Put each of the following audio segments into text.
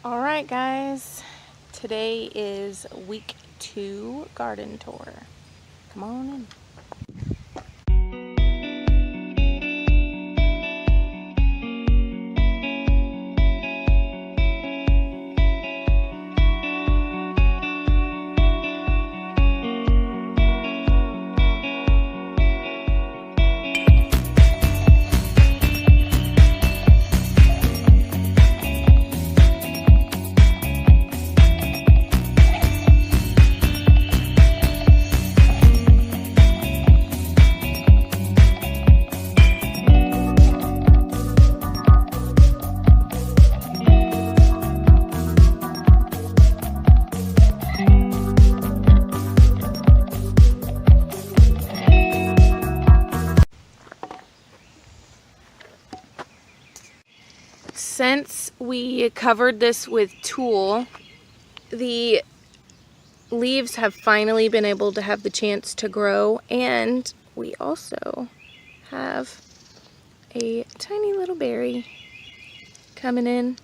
All right, guys, today is week 2 garden tour. Come on in. Since we covered this with tulle, the leaves have finally been able to have the chance to grow, and we also have a tiny little berry coming in.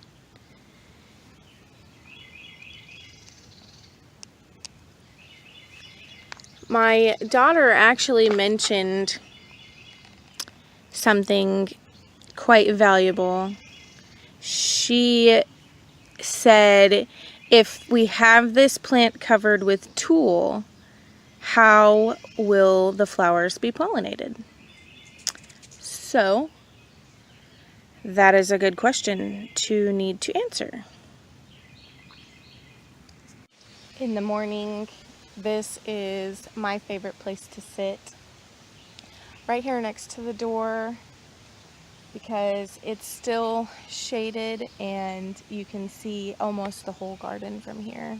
My daughter actually mentioned something quite valuable. She said, if we have this plant covered with tulle, how will the flowers be pollinated? So that is a good question to need to answer. In the morning, this is my favorite place to sit, right here next to the door, because it's still shaded and you can see almost the whole garden from here.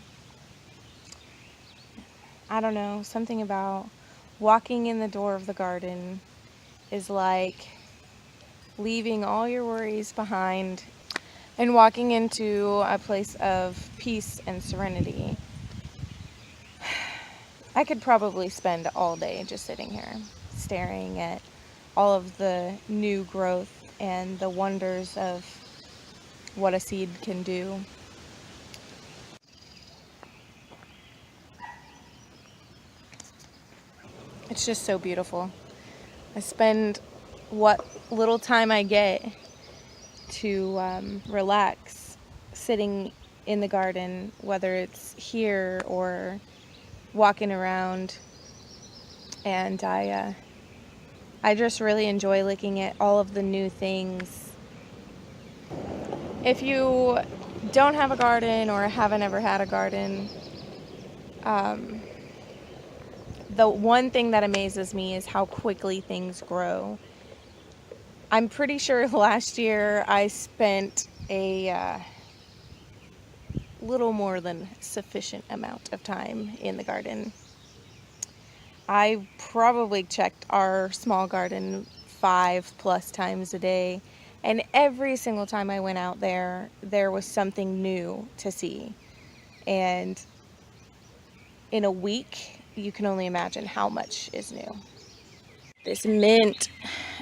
I don't know, something about walking in the door of the garden is like leaving all your worries behind and walking into a place of peace and serenity. I could probably spend all day just sitting here, staring at all of the new growth and the wonders of what a seed can do. It's just so beautiful. I spend what little time I get to relax sitting in the garden, whether it's here or walking around, and I just really enjoy looking at all of the new things. If you don't have a garden or haven't ever had a garden, the one thing that amazes me is how quickly things grow. I'm pretty sure last year I spent a little more than sufficient amount of time in the garden. I probably checked our small garden 5+ times a day, and every single time I went out there, there was something new to see. And in a week, you can only imagine how much is new. This mint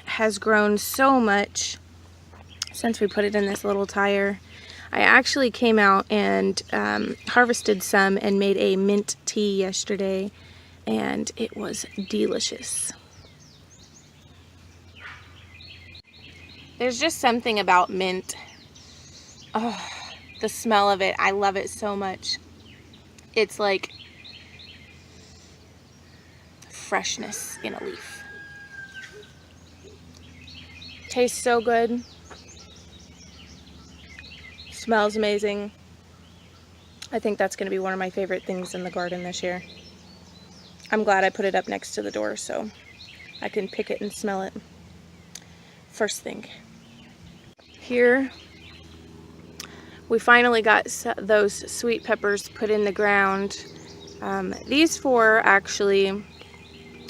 has grown so much since we put it in this little tire. I actually came out and harvested some and made a mint tea yesterday, and it was delicious. There's just something about mint. Oh, the smell of it, I love it so much. It's like freshness in a leaf. Tastes so good. Smells amazing. I think that's going to be one of my favorite things in the garden this year. I'm glad I put it up next to the door so I can pick it and smell it first thing. Here, we finally got those sweet peppers put in the ground. These 4 actually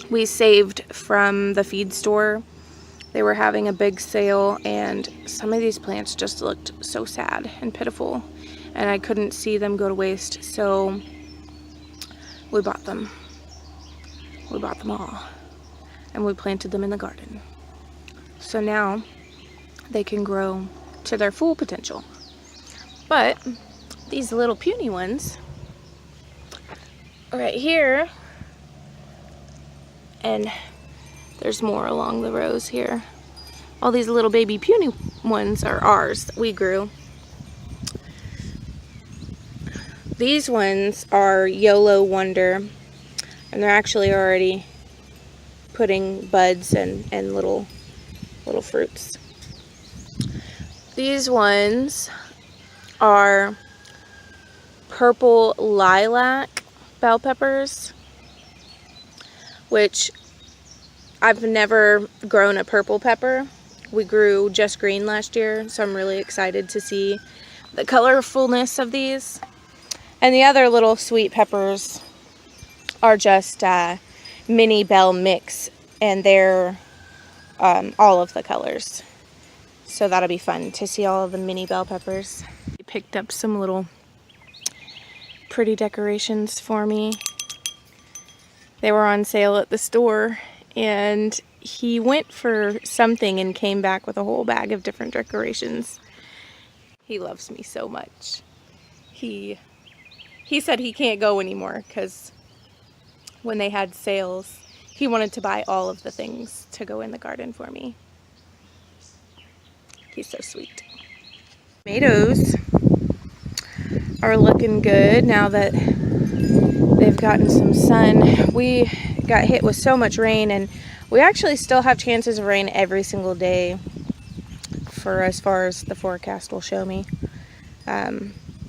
we saved from the feed store. They were having a big sale, and some of these plants just looked so sad and pitiful, and I couldn't see them go to waste, so we bought them. We bought them all, and we planted them in the garden. So now they can grow to their full potential. But these little puny ones right here, and there's more along the rows here. All these little baby puny ones are ours that we grew. These ones are YOLO Wonder, and they're actually already putting buds and little fruits. These ones are purple lilac bell peppers, which I've never grown a purple pepper. We grew just green last year, so I'm really excited to see the colorfulness of these. And the other little sweet peppers are just mini bell mix, and they're all of the colors. So that'll be fun to see all of the mini bell peppers. He picked up some little pretty decorations for me. They were on sale at the store, and he went for something and came back with a whole bag of different decorations. He loves me so much. He said he can't go anymore because when they had sales, he wanted to buy all of the things to go in the garden for me. He's so sweet. Tomatoes are looking good now that they've gotten some sun. We got hit with so much rain, and we actually still have chances of rain every single day for as far as the forecast will show me.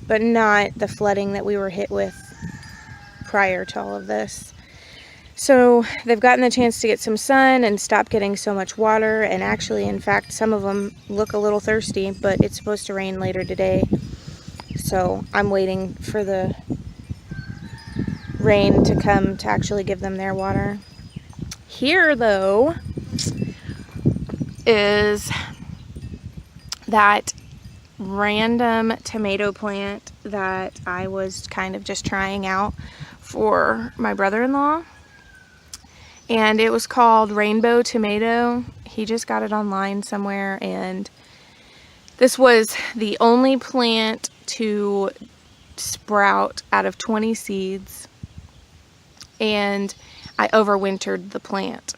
But not the flooding that we were hit with prior to all of this. So they've gotten the chance to get some sun and stop getting so much water, and actually, in fact, some of them look a little thirsty, but it's supposed to rain later today. So I'm waiting for the rain to come to actually give them their water. Here, though, is that random tomato plant that I was kind of just trying out for my brother-in-law, and it was called Rainbow Tomato. He just got it online somewhere, and this was the only plant to sprout out of 20 seeds, and I overwintered the plant,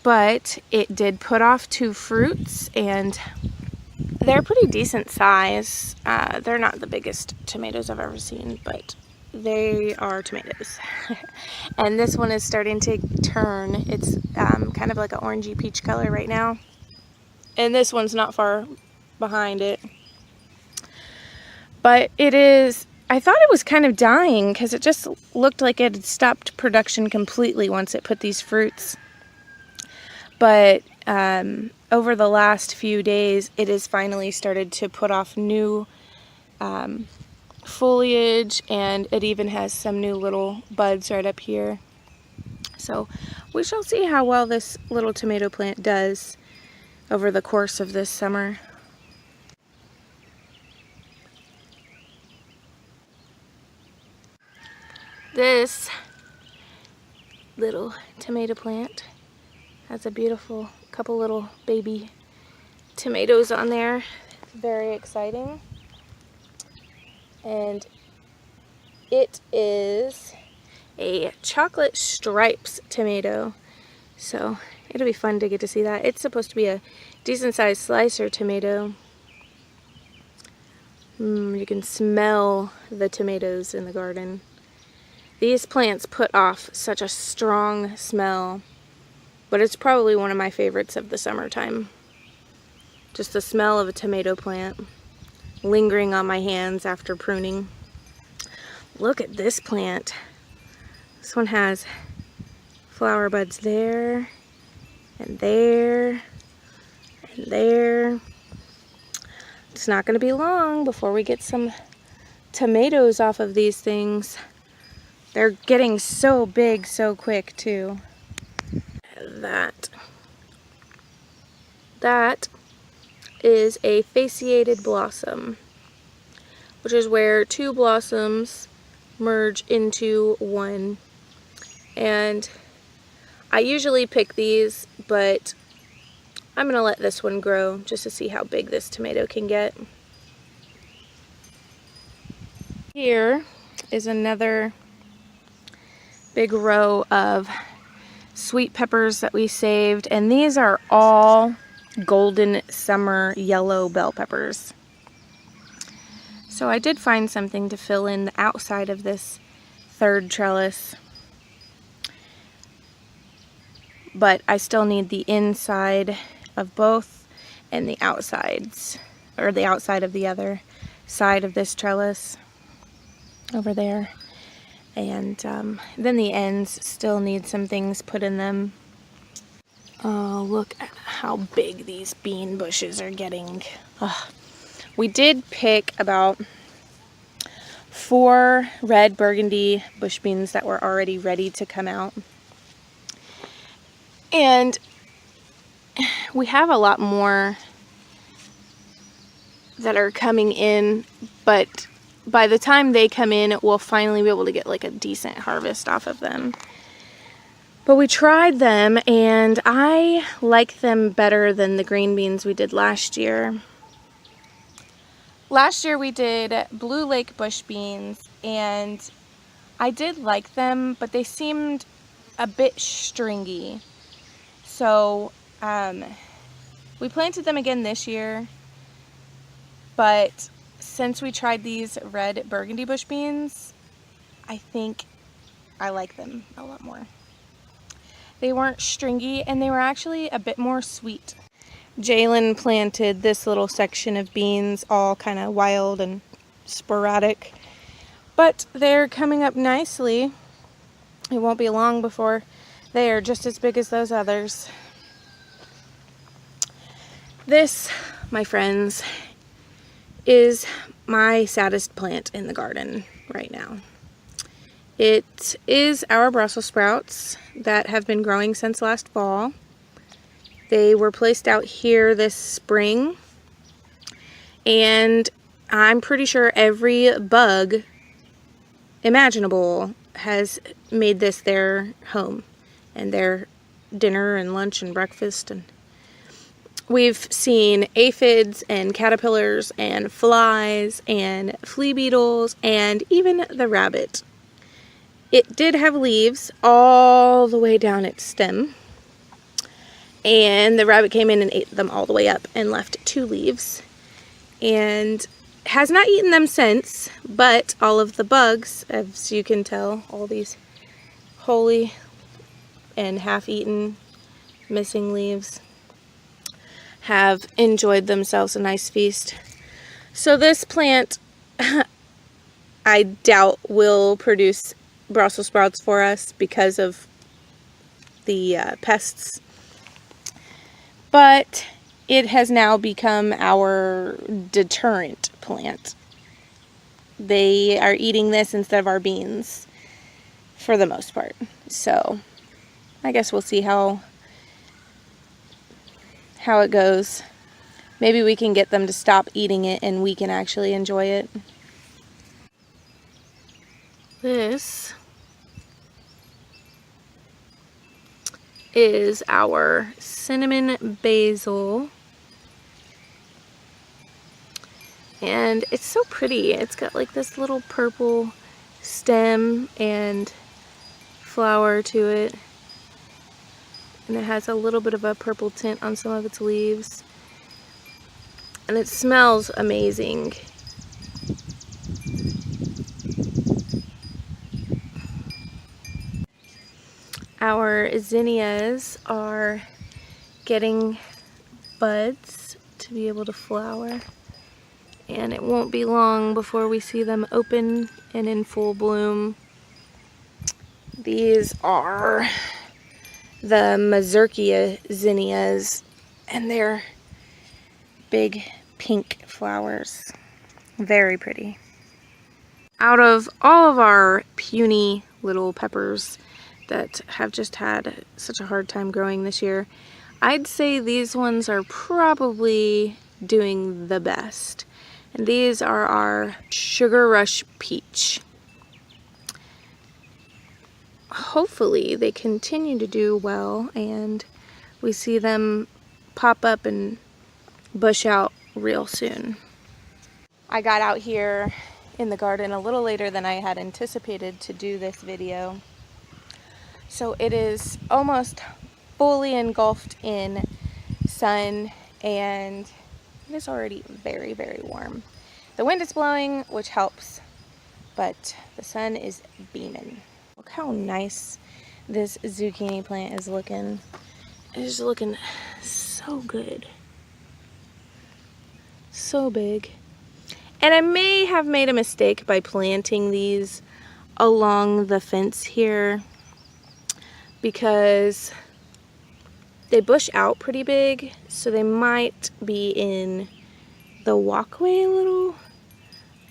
but it did put off 2 fruits, and they're pretty decent size. They're not the biggest tomatoes I've ever seen, but they are tomatoes. And this one is starting to turn. It's kind of like an orangey peach color right now. And this one's not far behind it. But it is, I thought it was kind of dying because it just looked like it had stopped production completely once it put these fruits. But over the last few days, it has finally started to put off new foliage, and it even has some new little buds right up here. So we shall see how well this little tomato plant does over the course of this summer. This little tomato plant has a beautiful couple little baby tomatoes on there. Very exciting. And it is a chocolate stripes tomato, so it'll be fun to get to see that. It's supposed to be a decent sized slicer tomato. You can smell the tomatoes in the garden. These plants put off such a strong smell, but it's probably one of my favorites of the summertime. Just the smell of a tomato plant lingering on my hands after pruning. Look at this plant. This one has flower buds there, and there, and there. It's not going to be long before we get some tomatoes off of these things. They're getting so big so quick too. That is a fasciated blossom, which is where 2 blossoms merge into one. And I usually pick these, but I'm gonna let this one grow just to see how big this tomato can get. Here is another big row of sweet peppers that we saved, and these are all golden summer yellow bell peppers. So I did find something to fill in the outside of this third trellis, but I still need the inside of both and the outsides, or the outside of the other side of this trellis over there. And then the ends still need some things put in them. Oh, look at how big these bean bushes are getting. We did pick about 4 red burgundy bush beans that were already ready to come out. And we have a lot more that are coming in, but by the time they come in, we'll finally be able to get like a decent harvest off of them. But we tried them, and I like them better than the green beans we did last year. Last year we did Blue Lake bush beans, and I did like them, but they seemed a bit stringy. So we planted them again this year, but since we tried these red burgundy bush beans, I think I like them a lot more. They weren't stringy, and they were actually a bit more sweet. Jalen planted this little section of beans, all kind of wild and sporadic, but they're coming up nicely. It won't be long before they are just as big as those others. This, my friends, is my saddest plant in the garden right now. It is our Brussels sprouts that have been growing since last fall. They were placed out here this spring, and I'm pretty sure every bug imaginable has made this their home and their dinner and lunch and breakfast. And we've seen aphids and caterpillars and flies and flea beetles and even the rabbit. It did have leaves all the way down its stem, and the rabbit came in and ate them all the way up and left 2 leaves, and has not eaten them since. But all of the bugs, as you can tell, all these holy and half-eaten missing leaves, have enjoyed themselves a nice feast. So this plant, I doubt will produce Brussels sprouts for us because of the pests, but it has now become our deterrent plant. They are eating this instead of our beans for the most part. So I guess we'll see how it goes. Maybe we can get them to stop eating it and we can actually enjoy it. This is our cinnamon basil, and it's so pretty. It's got like this little purple stem and flower to it, and it has a little bit of a purple tint on some of its leaves, and it smells amazing. Our zinnias are getting buds to be able to flower, and it won't be long before we see them open and in full bloom. These are the Mazurkia zinnias, and they're big pink flowers. Very pretty. Out of all of our puny little peppers that have just had such a hard time growing this year, I'd say these ones are probably doing the best. And these are our Sugar Rush Peach. Hopefully they continue to do well and we see them pop up and bush out real soon. I got out here in the garden a little later than I had anticipated to do this video. So it is almost fully engulfed in sun, and it is already very, very warm. The wind is blowing, which helps, but the sun is beaming. Look how nice this zucchini plant is looking. It is looking so good. So big. And I may have made a mistake by planting these along the fence here, because they bush out pretty big, so they might be in the walkway a little,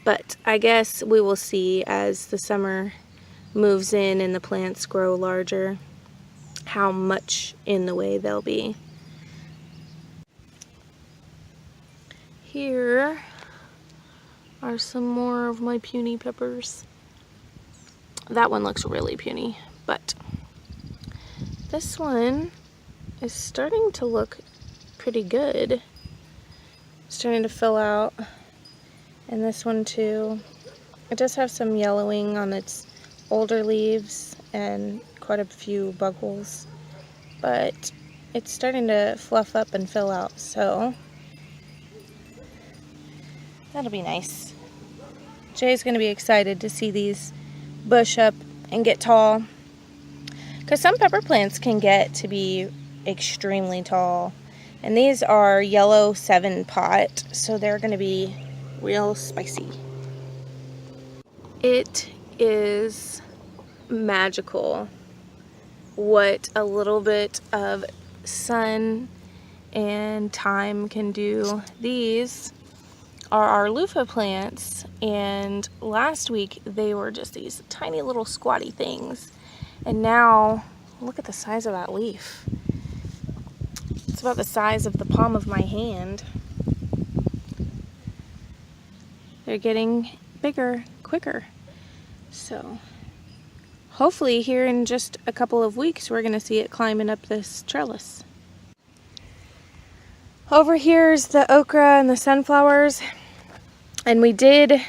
but I guess we will see as the summer moves in and the plants grow larger how much in the way they'll be. Here are some more of my puny peppers. That one looks really puny, but this one is starting to look pretty good. Starting to fill out. And this one too. It does have some yellowing on its older leaves and quite a few bug holes, but it's starting to fluff up and fill out, so that'll be nice. Jay's gonna be excited to see these bush up and get tall, because some pepper plants can get to be extremely tall, and these are yellow 7-pot, so they're gonna be real spicy. It is magical what a little bit of sun and time can do. These are our loofah plants, and last week they were just these tiny little squatty things, and now look at the size of that leaf. It's about the size of the palm of my hand. They're getting bigger quicker, so hopefully here in just a couple of weeks we're gonna see it climbing up this trellis. Over here is the okra and the sunflowers, and we did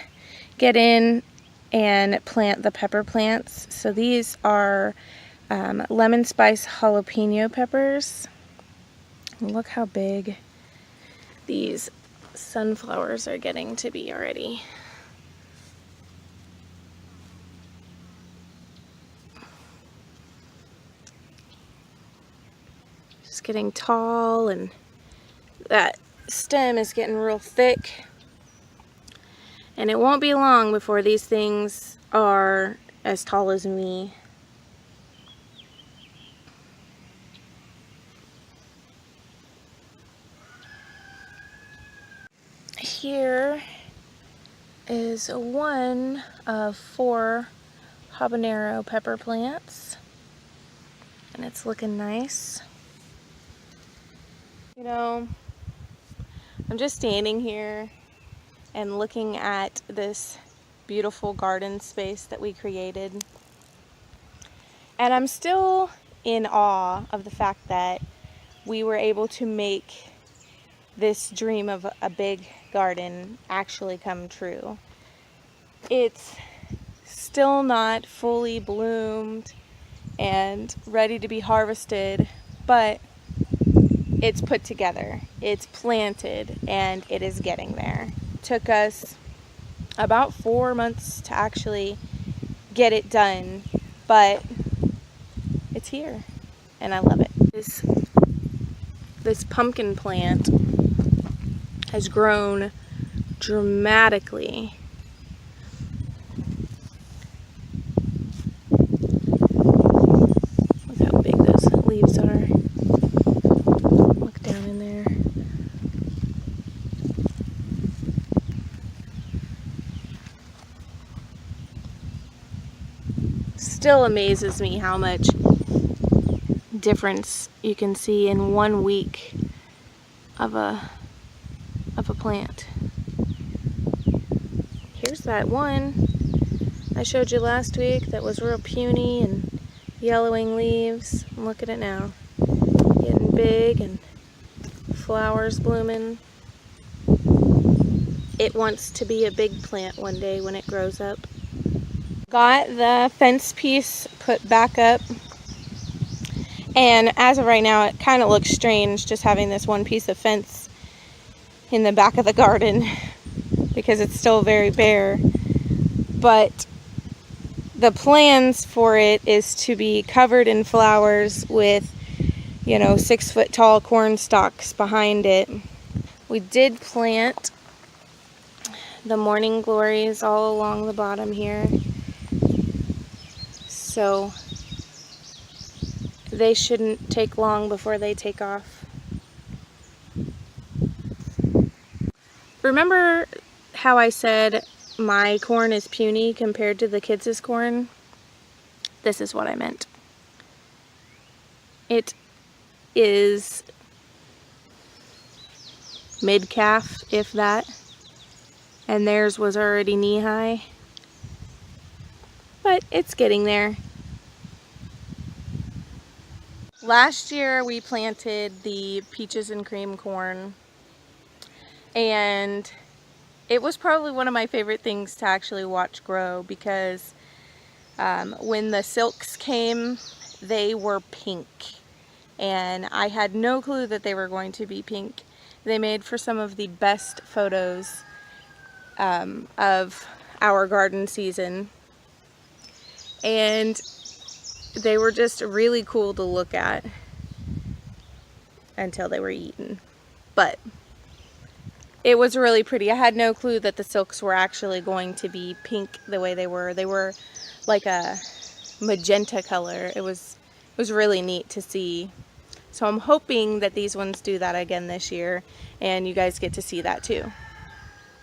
get in and plant the pepper plants. So these are lemon spice jalapeno peppers. Look how big these sunflowers are getting to be already. Just getting tall, and that stem is getting real thick. And it won't be long before these things are as tall as me. Here is one of 4 habanero pepper plants, and it's looking nice. You know, I'm just standing here and looking at this beautiful garden space that we created, and I'm still in awe of the fact that we were able to make this dream of a big garden actually come true. It's still not fully bloomed and ready to be harvested, but it's put together, it's planted, and it is getting there. It took us about 4 months to actually get it done, but it's here and I love it. This pumpkin plant has grown dramatically. Look how big those leaves are. Look down in there. Still amazes me how much difference you can see in 1 week of a plant. Here's that one I showed you last week that was real puny and yellowing leaves. Look at it now, getting big and flowers blooming. it wants to be a big plant one day when it grows up. Got the fence piece put back up, and as of right now it kind of looks strange just having this one piece of fence in the back of the garden because it's still very bare, but the plans for it is to be covered in flowers with, you know, 6-foot tall corn stalks behind it. We did plant the morning glories all along the bottom here, so they shouldn't take long before they take off. Remember how I said my corn is puny compared to the kids' corn? This is what I meant. It is mid-calf, if that, and theirs was already knee-high, but it's getting there. Last year we planted the peaches and cream corn, and it was probably one of my favorite things to actually watch grow because when the silks came, they were pink, and I had no clue that they were going to be pink. They made for some of the best photos of our garden season, and they were just really cool to look at until they were eaten. But it was really pretty. I had no clue that the silks were actually going to be pink the way they were. They were like a magenta color. It was really neat to see. So I'm hoping that these ones do that again this year, and you guys get to see that too.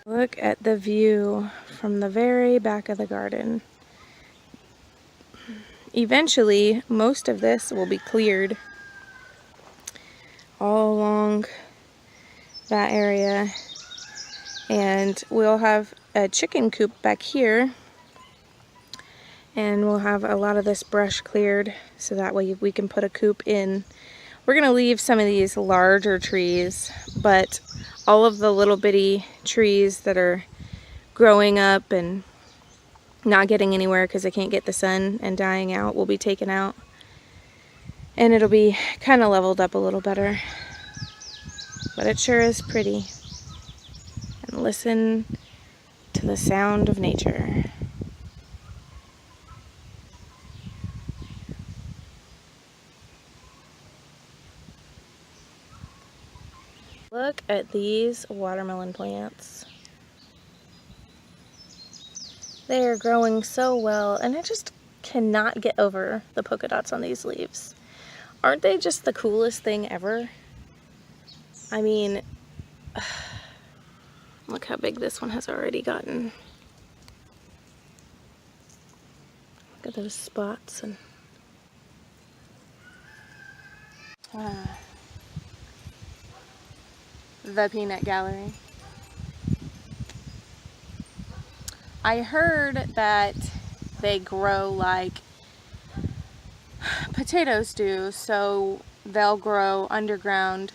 Look at the view from the very back of the garden. Eventually, most of this will be cleared all along that area, and we'll have a chicken coop back here, and we'll have a lot of this brush cleared so that way we can put a coop in. We're going to leave some of these larger trees, but all of the little bitty trees that are growing up and not getting anywhere because they can't get the sun and dying out will be taken out, and it'll be kind of leveled up a little better. But it sure is pretty. And listen to the sound of nature. Look at these watermelon plants. They are growing so well, and I just cannot get over the polka dots on these leaves. Aren't they just the coolest thing ever? I mean, look how big this one has already gotten. Look at those spots. And the peanut gallery. I heard that they grow like potatoes do, so they'll grow underground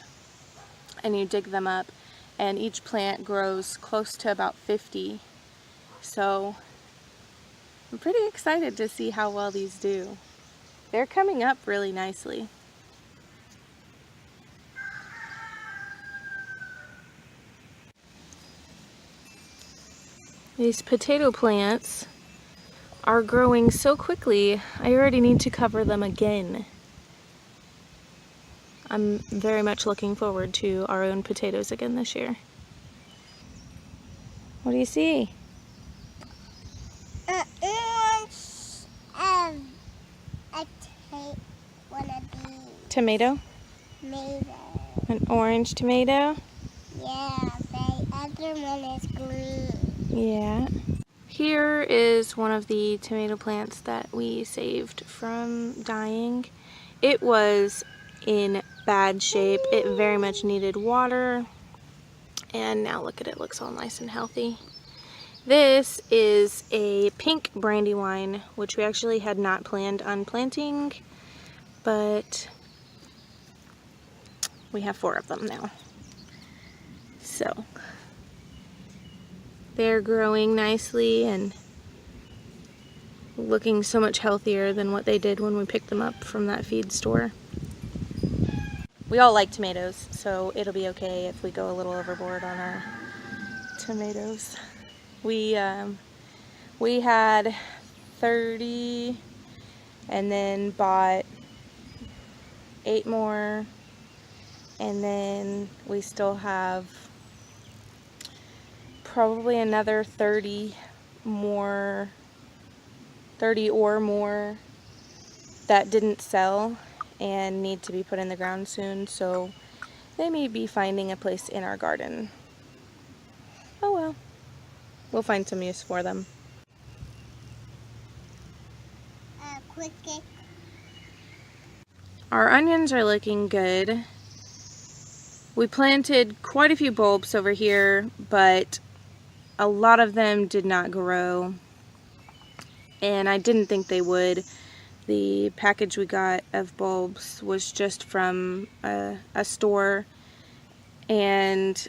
and you dig them up, and each plant grows close to about 50. So I'm pretty excited to see how well these do. They're coming up really nicely. These potato plants are growing so quickly, I already need to cover them again. I'm very much looking forward to our own potatoes again this year. What do you see? Tomato? Tomato. An orange tomato? Yeah, the other one is green. Yeah. Here is one of the tomato plants that we saved from dying. It was in bad shape. It very much needed water. And now look at it, looks all nice and healthy. This is a pink brandywine, which we actually had not planned on planting, but we have 4 of them now. So They're growing nicely and looking so much healthier than what they did when we picked them up from that feed store. We all like tomatoes, so it'll be okay if we go a little overboard on our tomatoes. We had 30 and then bought 8 more, and then we still have probably another 30 or more that didn't sell and need to be put in the ground soon, so they may be finding a place in our garden. Oh well, we'll find some use for them. Cricket. Our onions are looking good. We planted quite a few bulbs over here, but a lot of them did not grow, and I didn't think they would. The package we got of bulbs was just from a store, and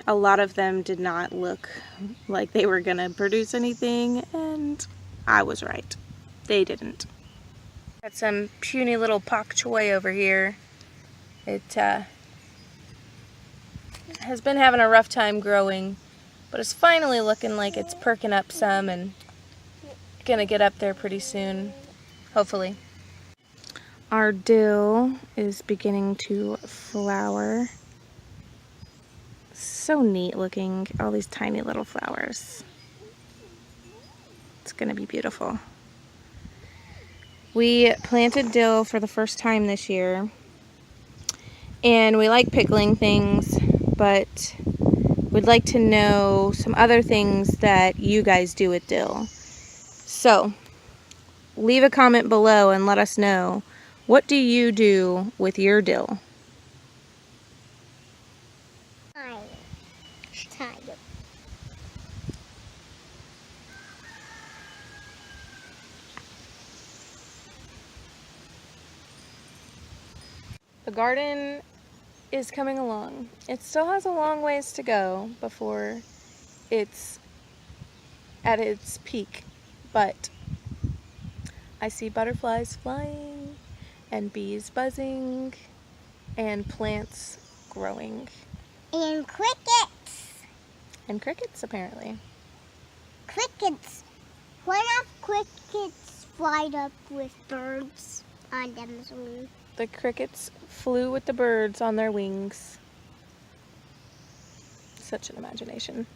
a lot of them did not look like they were gonna produce anything, and I was right. They didn't. Got some puny little pak choy over here. It has been having a rough time growing, but it's finally looking like it's perking up some and gonna get up there pretty soon, hopefully. Our dill is beginning to flower. So neat looking, all these tiny little flowers. It's gonna be beautiful. We planted dill for the first time this year, and we like pickling things, but we'd like to know some other things that you guys do with dill. So leave a comment below and let us know, what do you do with your dill? Tired. The garden is coming along. It still has a long ways to go before it's at its peak, but I see butterflies flying and bees buzzing and plants growing. And crickets. And crickets, apparently. Crickets. One of crickets flied up with birds on them's wings. The crickets flew with the birds on their wings. Such an imagination.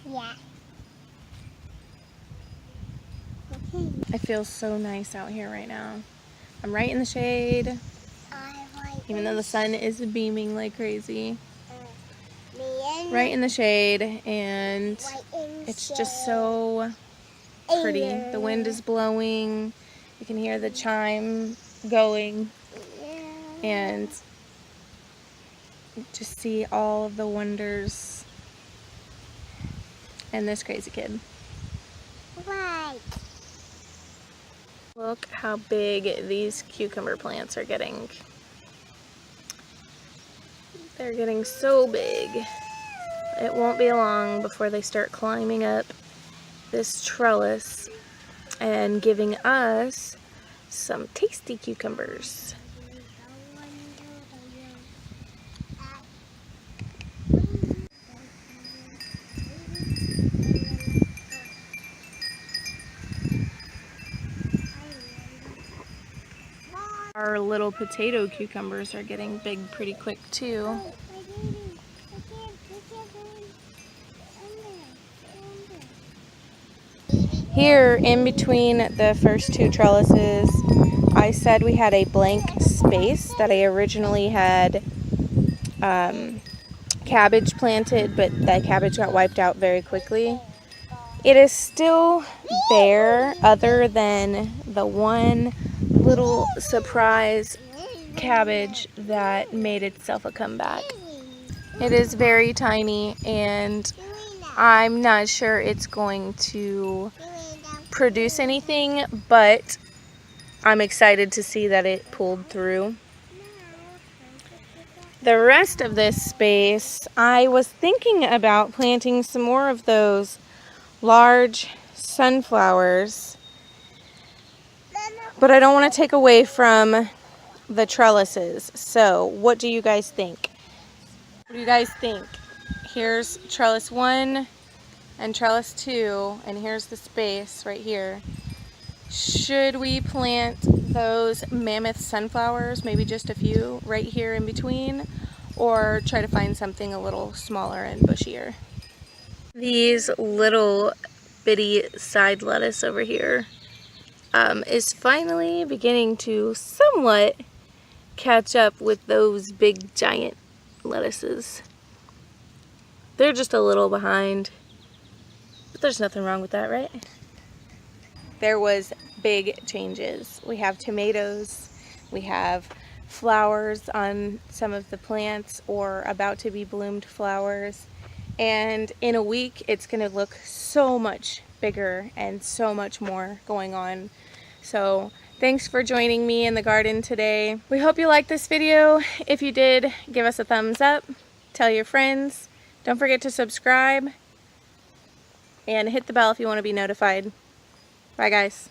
Yeah. I feel so nice out here right now. I'm right in the shade, even though the sun is beaming like crazy. Right in the shade, and it's just so pretty. The wind is blowing. You can hear the chime going, and just see all of the wonders and this crazy kid. Right. Look how big these cucumber plants are getting. They're getting so big. It won't be long before they start climbing up this trellis and giving us some tasty cucumbers. Our little potato cucumbers are getting big pretty quick too. Here in between the first two trellises, I said we had a blank space that I originally had cabbage planted, but that cabbage got wiped out very quickly. It is still there, other than the one little surprise cabbage that made itself a comeback. It is very tiny, and I'm not sure it's going to produce anything, but I'm excited to see that it pulled through. The rest of this space, I was thinking about planting some more of those large sunflowers, but I don't want to take away from the trellises. So what do you guys think? What do you guys think? Here's trellis 1 and trellis 2, and here's the space right here. Should we plant those mammoth sunflowers, maybe just a few right here in between, or try to find something a little smaller and bushier? These little bitty side lettuce over here is finally beginning to somewhat catch up with those big giant lettuces. They're just a little behind, but there's nothing wrong with that, right? There was big changes. We have tomatoes, we have flowers on some of the plants or about to be bloomed flowers, and in a week it's going to look so much bigger and so much more going on. So thanks for joining me in the garden today. We hope you liked this video. If you did, give us a thumbs up, tell your friends, don't forget to subscribe, and hit the bell if you want to be notified. Bye guys.